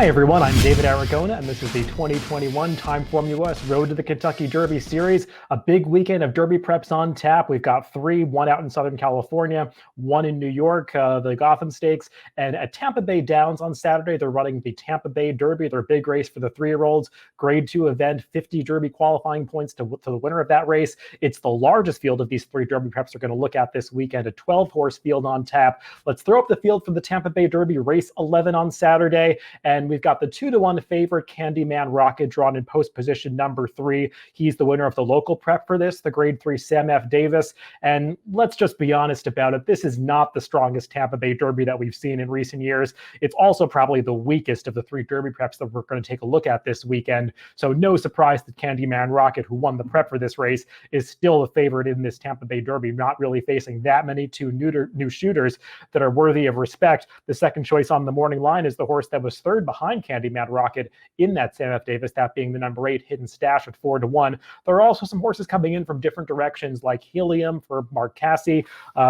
Hi everyone, I'm David Aragona, and this is the 2021 TimeformUS Road to the Kentucky Derby Series. A big weekend of Derby preps on tap. We've got three, one out in Southern California, one in New York, the Gotham Stakes, and at Tampa Bay Downs on Saturday, they're running the Tampa Bay Derby, their big race for the 3-year-olds, Grade 2 event, 50 Derby qualifying points to the winner of that race. It's the largest field of these three Derby preps we're going to look at this weekend, a 12-horse field on tap. Let's throw up the field for the Tampa Bay Derby, race 11 on Saturday. And we've got the 2-1 favorite Candyman Rocket drawn in post position number 3. He's the winner of the local prep for this, the Grade 3 Sam F. Davis. And let's just be honest about it. This is not the strongest Tampa Bay Derby that we've seen in recent years. It's also probably the weakest of the 3 Derby preps that we're going to take a look at this weekend. So no surprise that Candyman Rocket, who won the prep for this race, is still the favorite in this Tampa Bay Derby, not really facing that many new shooters that are worthy of respect. The second choice on the morning line is the horse that was third behind Candyman Rocket in that Sam F. Davis, that being the number 8 Hidden Stash at 4-1. There are also some horses coming in from different directions, like Helium for Mark Casse,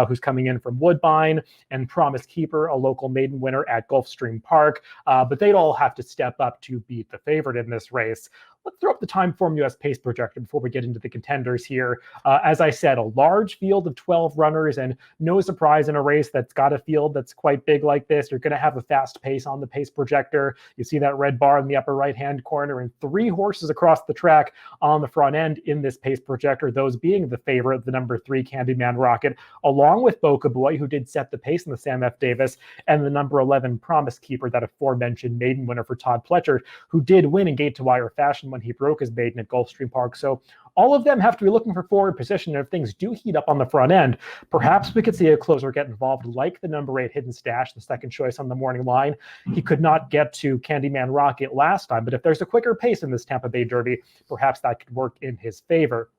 who's coming in from Woodbine, and Promise Keeper, a local maiden winner at Gulfstream Park. But they'd all have to step up to beat the favorite in this race. Let's throw up the TimeformUS pace projector before we get into the contenders here. As I said, a large field of 12 runners, and no surprise in a race that's got a field that's quite big like this. You're going to have a fast pace on the pace projector. You see that red bar in the upper right-hand corner, and 3 horses across the track on the front end in this pace projector, those being the favorite, the number 3 Candyman Rocket, along with Boca Boy, who did set the pace in the Sam F. Davis, and the number 11 Promise Keeper, that aforementioned maiden winner for Todd Pletcher, who did win in gate-to-wire fashion when he broke his maiden at Gulfstream Park. So all of them have to be looking for forward position. And if things do heat up on the front end, perhaps we could see a closer get involved, like the number 8 Hidden Stash, the second choice on the morning line. He could not get to Candyman Rocket last time, but if there's a quicker pace in this Tampa Bay Derby, perhaps that could work in his favor.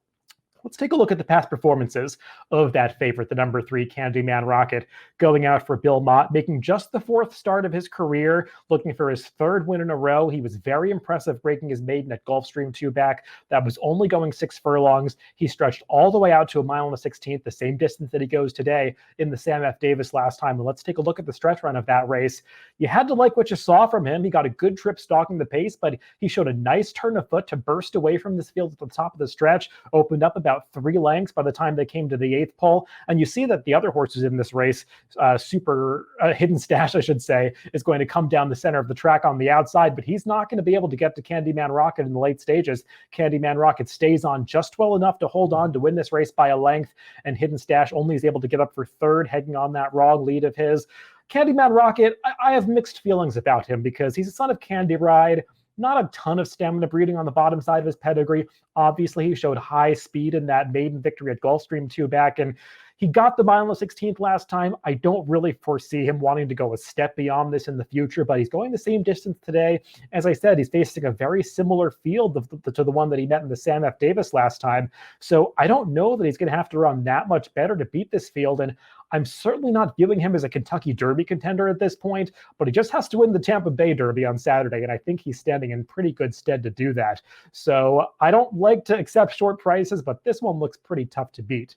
Let's take a look at the past performances of that favorite, the number 3 Candyman Rocket, going out for Bill Mott, making just the 4th start of his career, looking for his 3rd win in a row. He was very impressive, breaking his maiden at Gulfstream 2 back. That was only going 6 furlongs. He stretched all the way out to 1 1/16 miles, the same distance that he goes today in the Sam F. Davis last time. And let's take a look at the stretch run of that race. You had to like what you saw from him. He got a good trip stalking the pace, but he showed a nice turn of foot to burst away from this field at the top of the stretch, opened up about 3 lengths by the time they came to the 8th pole. And you see that the other horses in this race, Hidden Stash, I should say, is going to come down the center of the track on the outside, but he's not going to be able to get to Candyman Rocket in the late stages. Candyman Rocket stays on just well enough to hold on to win this race by a length, and Hidden Stash only is able to get up for 3rd, heading on that wrong lead of his. Candyman Rocket, I have mixed feelings about him because he's a son of Candy Ride. Not a ton of stamina breeding on the bottom side of his pedigree. Obviously, he showed high speed in that maiden victory at Gulfstream 2 back, and he got the 1 1/16 last time. I don't really foresee him wanting to go a step beyond this in the future, but he's going the same distance today. As I said, he's facing a very similar field to the one that he met in the Sam F. Davis last time. So I don't know that he's going to have to run that much better to beat this field, and I'm certainly not viewing him as a Kentucky Derby contender at this point, but he just has to win the Tampa Bay Derby on Saturday, and I think he's standing in pretty good stead to do that. So I don't like to accept short prices, but this one looks pretty tough to beat.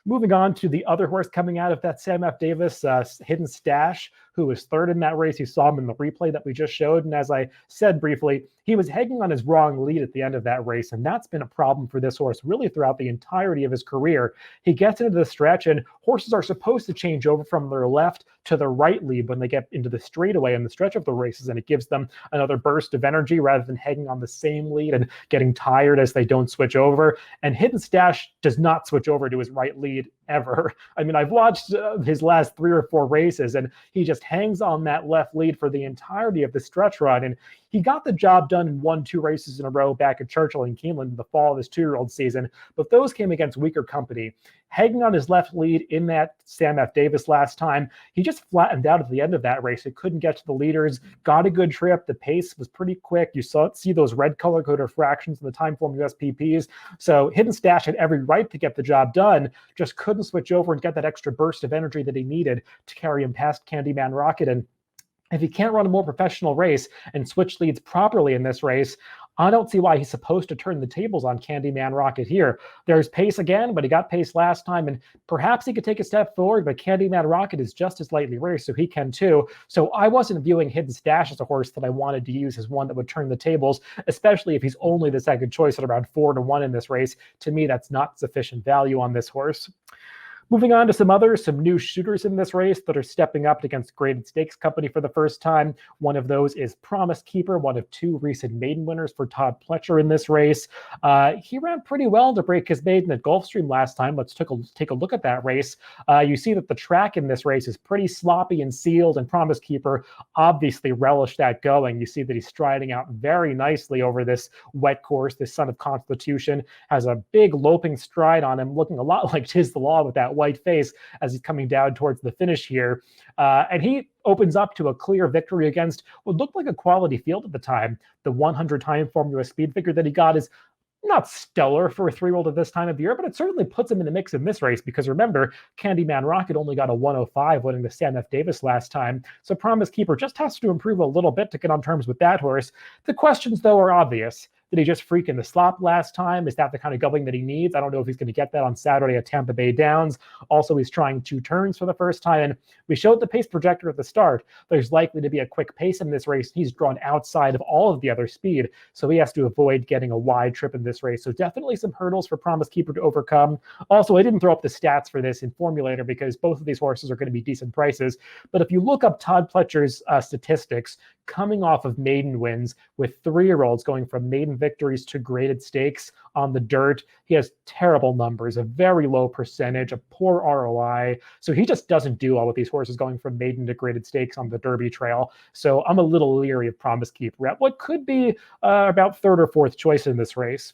Moving on to the other horse coming out of that Sam F. Davis, Hidden Stash, who was 3rd in that race. You saw him in the replay that we just showed. And as I said briefly, he was hanging on his wrong lead at the end of that race. And that's been a problem for this horse really throughout the entirety of his career. He gets into the stretch, and horses are supposed to change over from their left to the right lead when they get into the straightaway in the stretch of the races. And it gives them another burst of energy rather than hanging on the same lead and getting tired as they don't switch over. And Hidden Stash does not switch over to his right lead ever. I mean, I've watched his last 3 or 4 races, and he just hangs on that left lead for the entirety of the stretch run. And he got the job done and won 2 races in a row back at Churchill and Keeneland in the fall of his 2-year-old season, but those came against weaker company. Hanging on his left lead in that Sam F. Davis last time, he just flattened out at the end of that race. He couldn't get to the leaders, got a good trip. The pace was pretty quick. You see those red color-coded fractions in the TimeformUS PPs. So Hidden Stash had every right to get the job done, just couldn't switch over and get that extra burst of energy that he needed to carry him past Candyman Rocket. And if he can't run a more professional race and switch leads properly in this race, I don't see why he's supposed to turn the tables on Candyman Rocket here. There's pace again, but he got pace last time, and perhaps he could take a step forward, but Candyman Rocket is just as lightly raced, so he can too. So I wasn't viewing Hidden Stash as a horse that I wanted to use as one that would turn the tables, especially if he's only the second choice at around 4-1 in this race. To me, that's not sufficient value on this horse. Moving on to some new shooters in this race that are stepping up against Graded Stakes Company for the first time. One of those is Promise Keeper, one of two recent maiden winners for Todd Pletcher in this race. He ran pretty well to break his maiden at Gulfstream last time. Let's take a look at that race. You see that the track in this race is pretty sloppy and sealed, and Promise Keeper obviously relished that going. You see that he's striding out very nicely over this wet course. This Son of Constitution has a big loping stride on him, looking a lot like Tiz the Law with that white face as he's coming down towards the finish here. And he opens up to a clear victory against what looked like a quality field at the time. The 100 Timeform US speed figure that he got is not stellar for a 3-year-old at this time of year, but it certainly puts him in the mix in this race because remember, Candyman Rocket only got a 105 winning the Sam F. Davis last time. So Promise Keeper just has to improve a little bit to get on terms with that horse. The questions, though, are obvious. Did he just freak in the slop last time? Is that the kind of going that he needs? I don't know if he's going to get that on Saturday at Tampa Bay Downs. Also, he's trying 2 turns for the first time. And we showed the pace projector at the start. There's likely to be a quick pace in this race. He's drawn outside of all of the other speed. So he has to avoid getting a wide trip in this race. So definitely some hurdles for Promise Keeper to overcome. Also, I didn't throw up the stats for this in Formulator because both of these horses are going to be decent prices. But if you look up Todd Pletcher's statistics, coming off of maiden wins with 3-year-olds going from maiden victories to graded stakes on the dirt, he has terrible numbers, a very low percentage, a poor ROI. So he just doesn't do well with these horses going from maiden to graded stakes on the Derby trail. So I'm a little leery of Promise Keeper at what could be about 3rd or 4th choice in this race.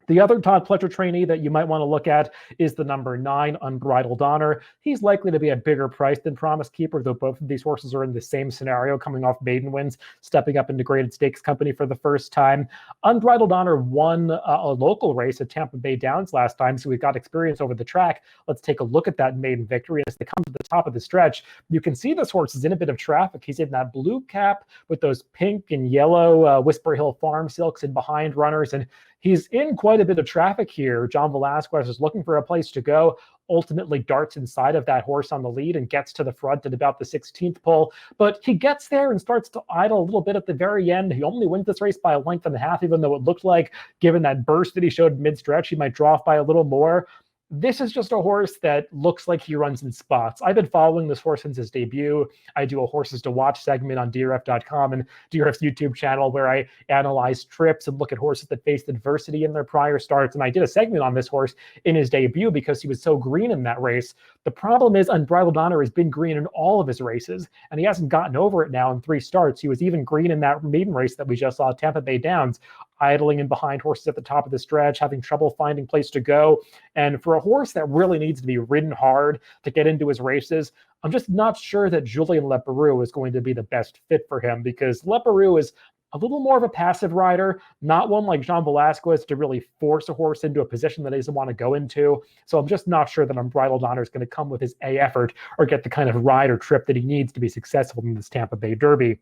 The other Todd Pletcher trainee that you might want to look at is the number 9, Unbridled Honor. He's likely to be a bigger price than Promise Keeper, though both of these horses are in the same scenario, coming off maiden wins, stepping up into Graded Stakes Company for the first time. Unbridled Honor won a local race at Tampa Bay Downs last time, so we've got experience over the track. Let's take a look at that maiden victory. As they come to the top of the stretch, you can see this horse is in a bit of traffic. He's in that blue cap with those pink and yellow Whisper Hill Farm silks and behind runners, and he's in quite a bit of traffic here. John Velasquez is looking for a place to go, ultimately darts inside of that horse on the lead and gets to the front at about the 16th pole. But he gets there and starts to idle a little bit at the very end. He only wins this race by a length and a half, even though it looked like, given that burst that he showed mid-stretch, he might draw off by a little more. This is just a horse that looks like he runs in spots. I've been following this horse since his debut. I do a horses to watch segment on DRF.com and DRF's YouTube channel where I analyze trips and look at horses that faced adversity in their prior starts. And I did a segment on this horse in his debut because he was so green in that race. The problem is Unbridled Honor has been green in all of his races, and he hasn't gotten over it now in 3 starts. He was even green in that maiden race that we just saw at Tampa Bay Downs, idling in behind horses at the top of the stretch, having trouble finding place to go. And for a horse that really needs to be ridden hard to get into his races, I'm just not sure that Julien Leparoux is going to be the best fit for him because Leparoux is a little more of a passive rider, not one like Jean Velasquez to really force a horse into a position that he doesn't want to go into. So I'm just not sure that Unbridled Honor is going to come with his A effort or get the kind of ride or trip that he needs to be successful in this Tampa Bay Derby.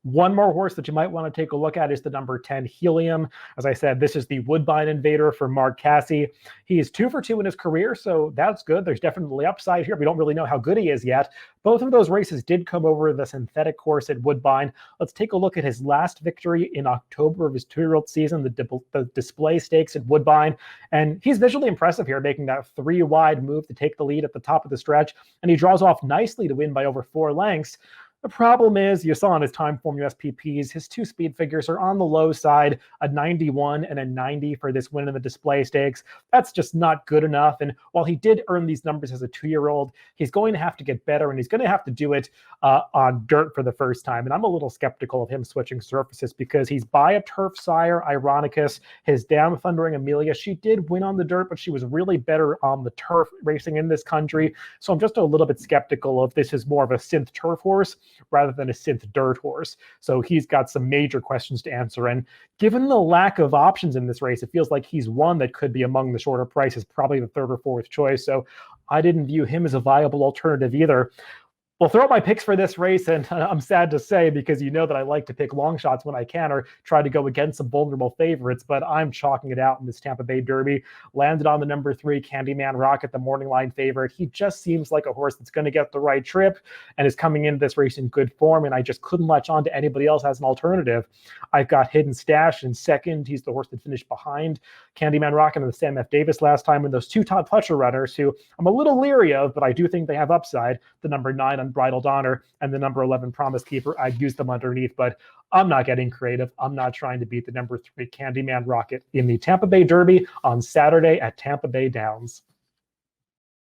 One more horse that you might want to take a look at is the number 10 Helium. As I said, this is the Woodbine Invader for Mark Casse. He is 2 for 2 in his career, so that's good. There's definitely upside here. We don't really know how good he is yet. Both of those races did come over the synthetic course at Woodbine. Let's take a look at his last victory in October of his 2-year-old season, the display stakes at Woodbine. And he's visually impressive here, making that 3-wide move to take the lead at the top of the stretch. And he draws off nicely to win by over 4 lengths. The problem is, you saw on his TimeformUS PPs, his 2 speed figures are on the low side, a 91 and a 90 for this win in the display stakes. That's just not good enough. And while he did earn these numbers as a 2-year-old, he's going to have to get better, and he's going to have to do it on dirt for the first time. And I'm a little skeptical of him switching surfaces because he's by a turf sire, Ironicus. His dam Thundering Amelia, she did win on the dirt, but she was really better on the turf racing in this country. So I'm just a little bit skeptical of this is more of a synth turf horse rather than a synth dirt horse. So he's got some major questions to answer. And given the lack of options in this race, it feels like he's one that could be among the shorter prices, probably the 3rd or 4th choice. So I didn't view him as a viable alternative either. Well, throw out my picks for this race, and I'm sad to say, because you know that I like to pick long shots when I can or try to go against some vulnerable favorites, but I'm chalking it out in this Tampa Bay Derby. Landed on the number 3 Candyman Rocket, the morning line favorite. He just seems like a horse that's going to get the right trip and is coming into this race in good form, and I just couldn't latch on to anybody else as an alternative. I've got Hidden Stash in second. He's the horse that finished behind Candyman Rocket and the Sam F. Davis last time, and those two top Pletcher runners who I'm a little leery of, but I do think they have upside. The number 9 Unbridled Honor and the number 11 Promise Keeper. I'd use them underneath, but I'm not getting creative. I'm not trying to beat the number 3 Candyman Rocket in the Tampa Bay Derby on Saturday at Tampa Bay Downs.